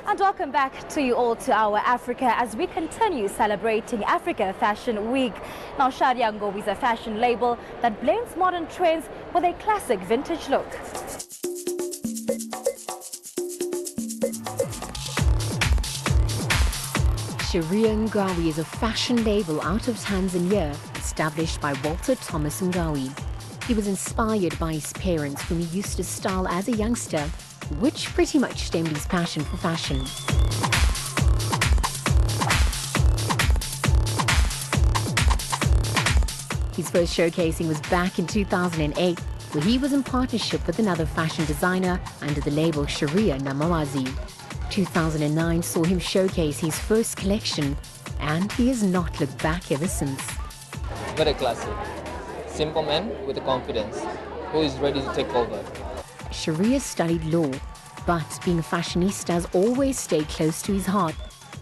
And welcome back to you all to our Africa as we continue celebrating Africa Fashion Week. Now, Shadia Ngobi is a fashion label that blends modern trends with a classic vintage look. Ian Garvey is a fashion label out of Tanzania, established by Walter Thomas Ngawi. He was inspired by his parents, whom he used to style as a youngster, which pretty much stemmed his passion for fashion. His first showcasing was back in 2008, where he was in partnership with another fashion designer under the label Sharia Namawazi. 2009 saw him showcase his first collection, and he has not looked back ever since. Very classic. Simple man with the confidence, who is ready to take over. Sharia studied law, but being a fashionista has always stayed close to his heart.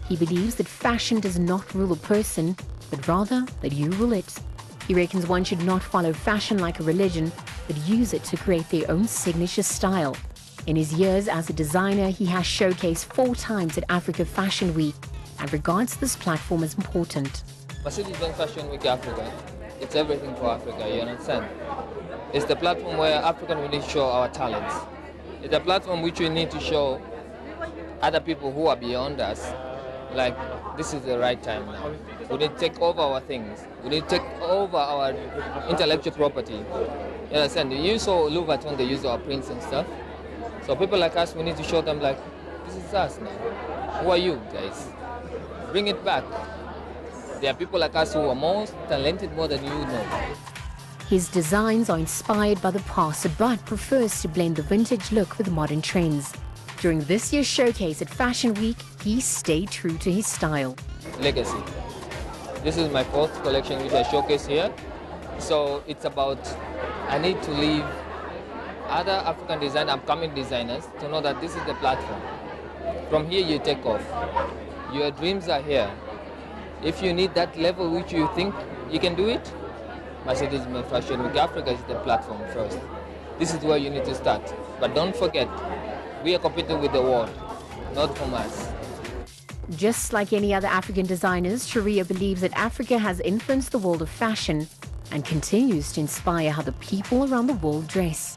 He believes that fashion does not rule a person, but rather that you rule it. He reckons one should not follow fashion like a religion, but use it to create their own signature style. In his years as a designer, he has showcased 4 times at Africa Fashion Week and regards this platform as important. Mercedes-Benz Fashion Week Africa, it's everything for Africa, you understand? It's the platform where African really show our talents. It's a platform which we need to show other people who are beyond us, like, this is the right time now. We need to take over our things. We need to take over our intellectual property. You understand? You saw Louis Vuitton, they use our prints and stuff. So people like us, we need to show them, like, this is us now. Who are you guys? Bring it back. There are people like us who are more talented more than you know. His designs are inspired by the past, but prefers to blend the vintage look with modern trends. During this year's showcase at Fashion Week, he stayed true to his style. Legacy. This is my 4th collection which I showcase here. So it's about, I need to leave other African design, upcoming designers to know that this is the platform. From here you take off. Your dreams are here. If you need that level which you think you can do it, Mercedes-Benz Fashion Week Africa is the platform first. This is where you need to start. But don't forget, we are competing with the world, not from us. Just like any other African designers, Sharia believes that Africa has influenced the world of fashion and continues to inspire how the people around the world dress.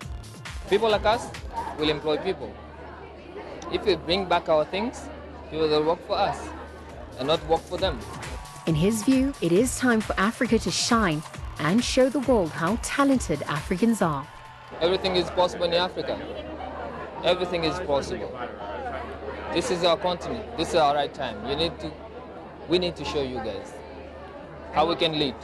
People like us will employ people. If we bring back our things, people will work for us and not work for them. In his view, it is time for Africa to shine and show the world how talented Africans are. Everything is possible in Africa. Everything is possible. This is our continent. This is our right time. We need to show you guys how we can lead.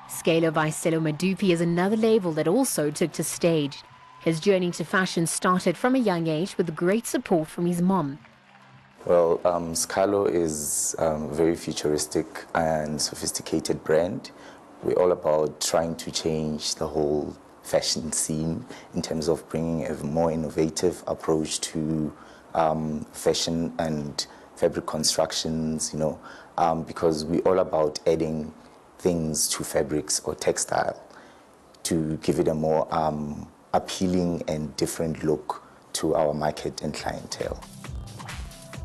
Scalo by Stelo Madupi is another label that also took to stage. His journey to fashion started from a young age with great support from his mom. Well, Scalo is a very futuristic and sophisticated brand. We're all about trying to change the whole fashion scene in terms of bringing a more innovative approach to fashion and fabric constructions, because we're all about adding things to fabrics or textile to give it a more appealing and different look to our market and clientele.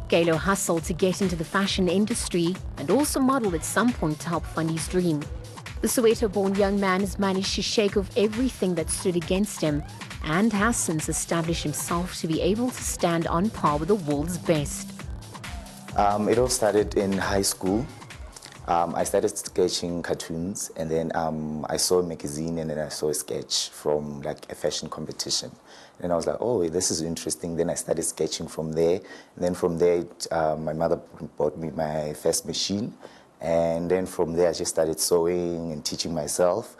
Galo hustled to get into the fashion industry and also modeled at some point to help fund his dream. The Soweto-born young man has managed to shake off everything that stood against him and has since established himself to be able to stand on par with the world's best. It all started in high school. I started sketching cartoons, and then I saw a magazine, and then I saw a sketch from like a fashion competition. And I was like, oh, this is interesting. Then I started sketching from there. And then from there, my mother bought me my first machine. And then from there, I just started sewing and teaching myself.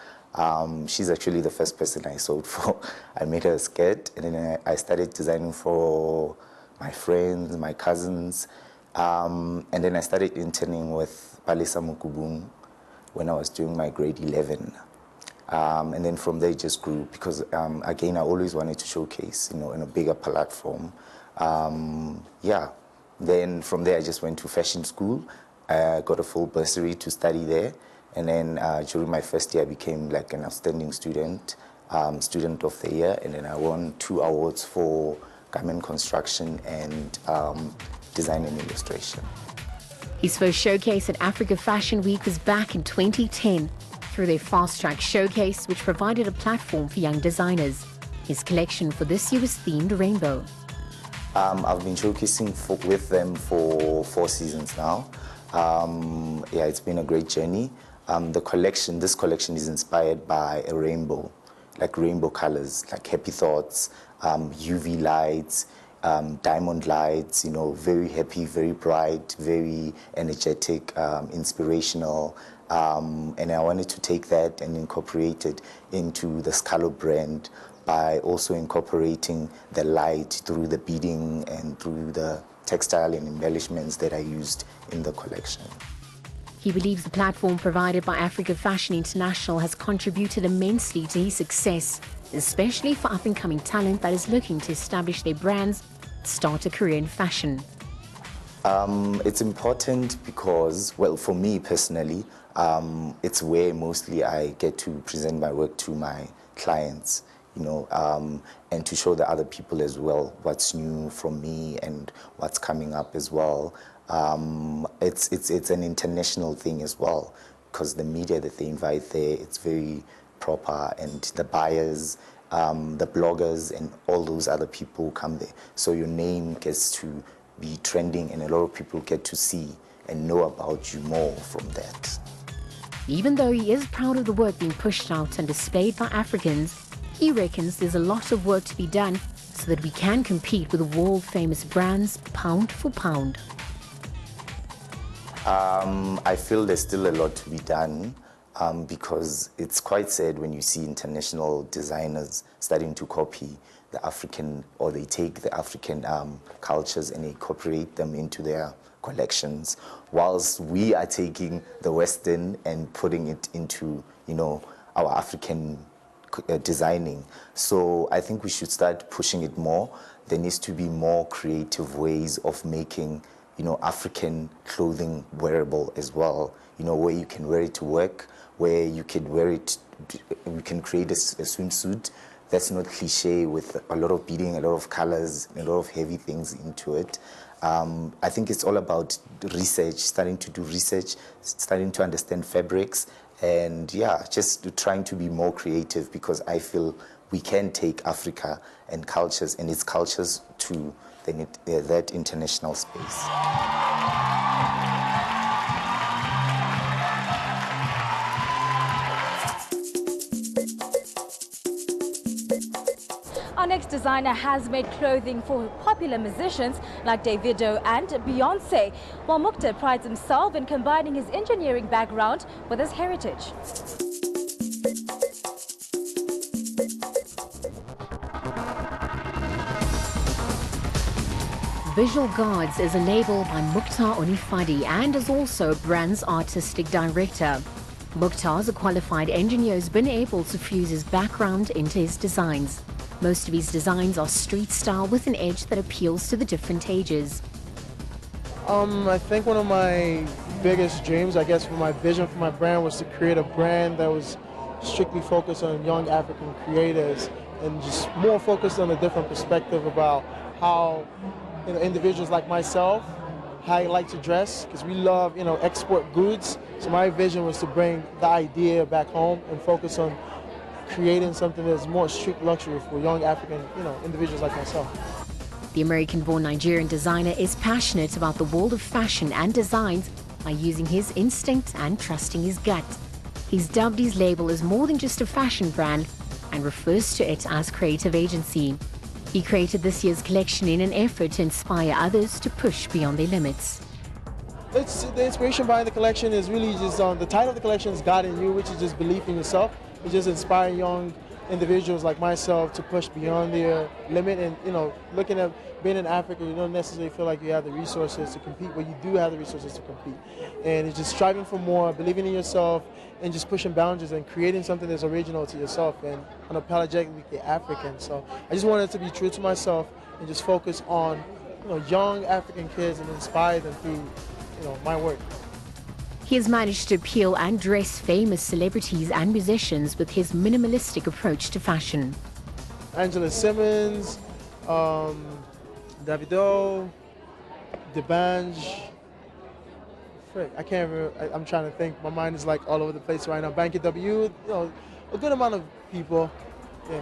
She's actually the first person I sewed for. I made her a skirt, and then I started designing for my friends, my cousins. And then I started interning with Palisa Mukubung when I was doing my grade 11. And then from there it just grew because, again, I always wanted to showcase, in a bigger platform. Then from there I just went to fashion school. I got a full bursary to study there. And then during my first year I became like an outstanding student, student of the year. And then I won 2 awards for garment construction and design and illustration. His first showcase at Africa Fashion Week was back in 2010 through their Fast Track showcase, which provided a platform for young designers. His collection for this year was themed rainbow. I've been showcasing with them for 4 seasons now. Yeah, it's been a great journey. This collection is inspired by a rainbow, like rainbow colors, like happy thoughts, UV lights, diamond lights, you know, very happy, very bright, very energetic, inspirational. And I wanted to take that and incorporate it into the Scalo brand by also incorporating the light through the beading and through the textile and embellishments that I used in the collection. He believes the platform provided by Africa Fashion International has contributed immensely to his success, especially for up-and-coming talent that is looking to establish their brands, start a career in fashion. It's important because, well, for me personally, it's where mostly I get to present my work to my clients, you know, and to show the other people as well what's new from me and what's coming up as well. It's an international thing as well, because the media that they invite there, it's very proper, and the buyers, the bloggers, and all those other people come there. So your name gets to be trending, and a lot of people get to see and know about you more from that. Even though he is proud of the work being pushed out and displayed by Africans, he reckons there's a lot of work to be done so that we can compete with the world-famous brands pound for pound. I feel there's still a lot to be done, because it's quite sad when you see international designers starting to copy the African, or they take the African cultures and incorporate them into their collections, whilst we are taking the Western and putting it into, you know, our African designing. So I think we should start pushing it more. There needs to be more creative ways of making, you know, African clothing wearable as well, you know, where you can wear it to work, where you can wear it, you can create a swimsuit that's not cliche with a lot of beading, a lot of colors, a lot of heavy things into it. I think it's all about research, starting to do research, starting to understand fabrics, and yeah, just trying to be more creative, because I feel we can take Africa and cultures and its cultures to that international space. Our next designer has made clothing for popular musicians like Davido and Beyonce, while Mukhtar prides himself in combining his engineering background with his heritage. Visual Guards is a label by Mukhtar and is also a brand's artistic director. Mukhtar, as a qualified engineer, has been able to fuse his background into his designs. Most of his designs are street style with an edge that appeals to the different ages. I think one of my biggest dreams, I guess, for my vision for my brand was to create a brand that was strictly focused on young African creators and just more focused on a different perspective about how, you know, individuals like myself, how I like to dress, because we love, you know, export goods. So my vision was to bring the idea back home and focus on creating something that's more street luxury for young African, you know, individuals like myself. The American-born Nigerian designer is passionate about the world of fashion and designs by using his instinct and trusting his gut. He's dubbed his label as more than just a fashion brand and refers to it as creative agency. He created this year's collection in an effort to inspire others to push beyond their limits. The inspiration behind the collection is really just the title of the collection is God in You, which is just belief in yourself. It's just inspiring young individuals like myself to push beyond their limit. And, you know, looking at being in Africa, you don't necessarily feel like you have the resources to compete, but you do have the resources to compete. And it's just striving for more, believing in yourself, and just pushing boundaries and creating something that's original to yourself and unapologetically African. So I just wanted to be true to myself and just focus on, you know, young African kids and inspire them through, you know, my work. He has managed to appeal and dress famous celebrities and musicians with his minimalistic approach to fashion. Angela Simmons, Davido, Debange. Frick, I can't remember. I'm trying to think. My mind is like all over the place right now. Banky W, you know, a good amount of people. Yeah.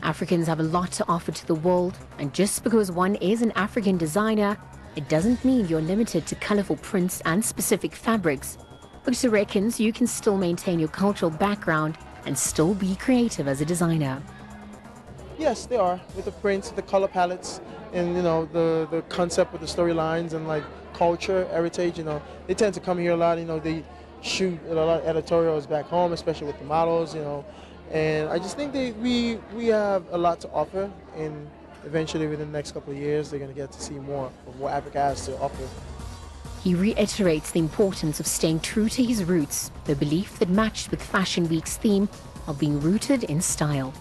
Africans have a lot to offer to the world, and just because one is an African designer, it doesn't mean you're limited to colorful prints and specific fabrics. Mukhtar reckons you can still maintain your cultural background and still be creative as a designer. Yes, they are, with the prints, the color palettes, and you know, the concept with the storylines and like culture, heritage. You know, they tend to come here a lot. You know, they shoot a lot of editorials back home, especially with the models. You know, and I just think we have a lot to offer, and eventually within the next couple of years, they're going to get to see more of what Africa has to offer. He reiterates the importance of staying true to his roots, the belief that matched with Fashion Week's theme of being rooted in style.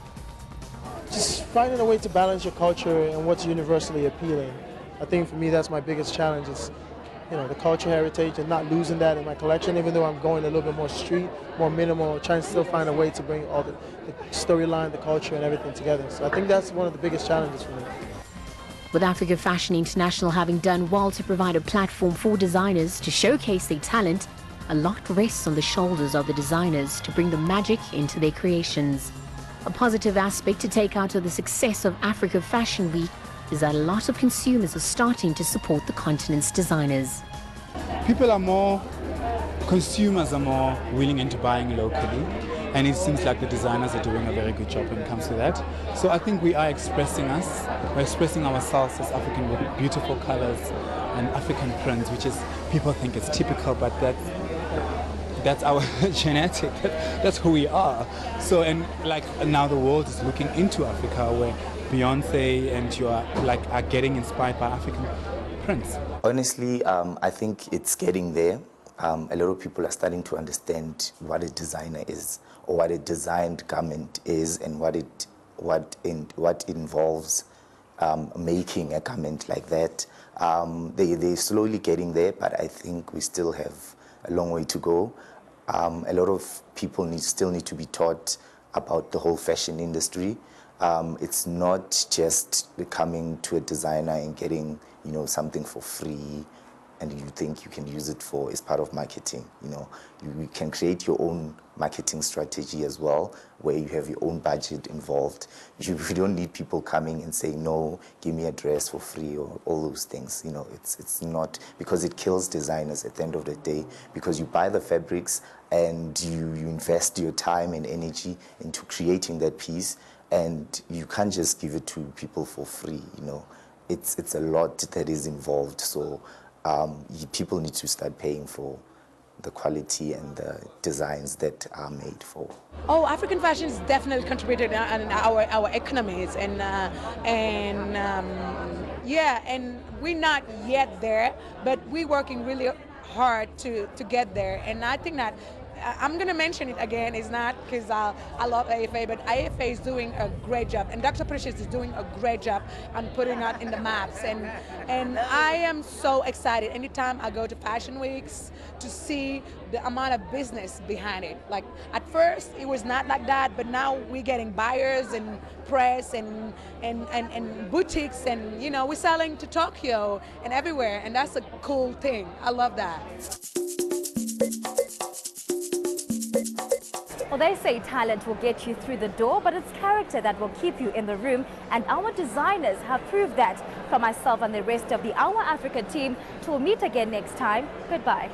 Just finding a way to balance your culture and what's universally appealing. I think for me that's my biggest challenge is, you know, the culture heritage and not losing that in my collection, even though I'm going a little bit more street, more minimal, trying to still find a way to bring all the storyline, the culture and everything together. So I think that's one of the biggest challenges for me. With Africa Fashion International having done well to provide a platform for designers to showcase their talent, a lot rests on the shoulders of the designers to bring the magic into their creations. A positive aspect to take out of the success of Africa Fashion Week is that a lot of consumers are starting to support the continent's designers. Consumers are more willing into buying locally, and it seems like the designers are doing a very good job when it comes to that. So I think we are expressing ourselves as African with beautiful colors and African prints, which is, people think it's typical, but that's our genetic, that's who we are. So, and like now the world is looking into Africa, where Beyonce and you are getting inspired by African prints. Honestly, I think it's getting there. A lot of people are starting to understand what a designer is, or what a designed garment is, and what it involves making a garment like that. They're slowly getting there, but I think we still have a long way to go. A lot of people still need to be taught about the whole fashion industry. It's not just coming to a designer and getting, you know, something for free and you think you can use it as part of marketing. You know, you can create your own marketing strategy as well, where you have your own budget involved. You don't need people coming and saying, no, give me a dress for free, or all those things. You know, it's not, because it kills designers at the end of the day, because you buy the fabrics and you invest your time and energy into creating that piece, and you can't just give it to people for free. You know, it's a lot that is involved. So people need to start paying for the quality and the designs that are made for. Oh, African fashion has definitely contributed in our economies, and yeah, and we're not yet there, but we're working really hard to get there. And I think that I'm going to mention it again. It's not because I love AFA, but AFA is doing a great job, and Dr. Precious is doing a great job on putting out in the maps. And I am so excited anytime I go to fashion weeks to see the amount of business behind it. Like at first it was not like that, but now we're getting buyers and press and boutiques, and you know, we're selling to Tokyo and everywhere, and that's a cool thing. I love that. Well, they say talent will get you through the door, but it's character that will keep you in the room. And our designers have proved that. From myself and the rest of the Our Africa team, till we'll meet again next time. Goodbye.